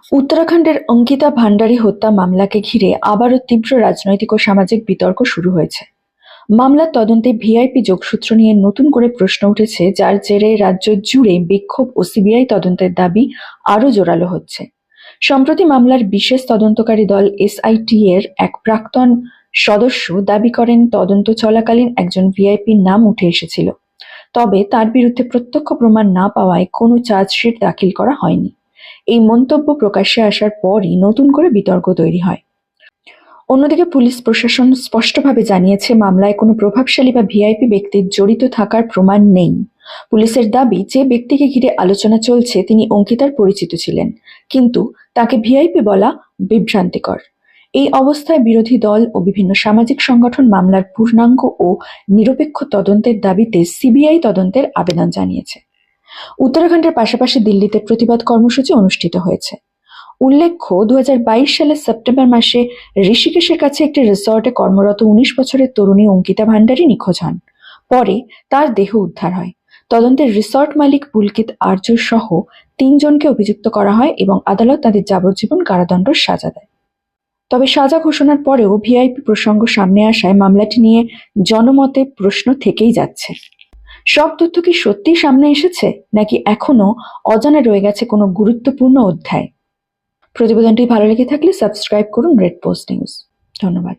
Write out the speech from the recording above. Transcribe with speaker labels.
Speaker 1: উত্তরাখণ্ডের অঙ্কিতা ভান্ডারী হত্যা মামলাকে ঘিরে আবারও তীব্র রাজনৈতিক ও সামাজিক বিতর্ক শুরু হয়েছে। মামলার তদন্তে ভিআইপি যোগসূত্র নিয়ে নতুন করে প্রশ্ন উঠেছে, যার জেরে রাজ্য জুড়ে বিক্ষোভ ও সিবিআই তদন্তের দাবি আরও জোরালো হচ্ছে। সম্প্রতি মামলার বিশেষ তদন্তকারী দল এসআইটি এর এক প্রাক্তন সদস্য দাবি করেন, তদন্ত চলাকালীন একজন ভিআইপির নাম উঠে এসেছিল, তবে তার বিরুদ্ধে প্রত্যক্ষ প্রমাণ না পাওয়ায় কোনো চার্জশিট দাখিল করা হয়নি। এই মন্তব্য প্রকাশ্যে আসার পরই নতুন করে বিতর্ক তৈরি হয়। অন্যদিকে পুলিশ প্রশাসন স্পষ্টভাবে জানিয়েছে, মামলায় কোনো প্রভাবশালী বা ভিআইপি ব্যক্তির জড়িত থাকার প্রমাণ নেই। পুলিশের দাবি, যে ব্যক্তিকে ঘিরে আলোচনা চলছে তিনি অঙ্কিতার পরিচিত ছিলেন, কিন্তু তাকে ভিআইপি বলা বিভ্রান্তিকর। এই অবস্থায় বিরোধী দল ও বিভিন্ন সামাজিক সংগঠন মামলার পূর্ণাঙ্গ ও নিরপেক্ষ তদন্তের দাবিতে সিবিআই তদন্তের আবেদন জানিয়েছে। উত্তরাখণ্ডের পাশাপাশি দিল্লিতে প্রতিবাদ কর্মসূচি অনুষ্ঠিত হয়েছে। উল্লেখ্য, 2022 সালের সেপ্টেম্বর মাসে ঋষিকেশের কাছে একটি রিসর্টে কর্মরত 19 বছরের তরুণী অঙ্কিতা ভান্ডারী নিখোঁজ হন। পরে তার দেহ উদ্ধার হয়। তদন্তে রিসর্ট মালিক পুলকিত আর্য সহ 3 জনকে অভিযুক্ত করা হয় এবং আদালত তাদের যাবজ্জীবন কারাদণ্ডের সাজা দেয়। তবে সাজা ঘোষণার পরেও ভিআইপি প্রসঙ্গ সামনে আসায় মামলাটি নিয়ে জনমতে প্রশ্ন থেকেই যাচ্ছে। সব তথ্য কি সত্যিই সামনে এসেছে, নাকি এখনো অজানা রয়ে গেছে কোনো গুরুত্বপূর্ণ অধ্যায়? প্রতিবেদনটি ভালো লেগে থাকলে সাবস্ক্রাইব করুন রেড পোস্ট নিউজ। ধন্যবাদ।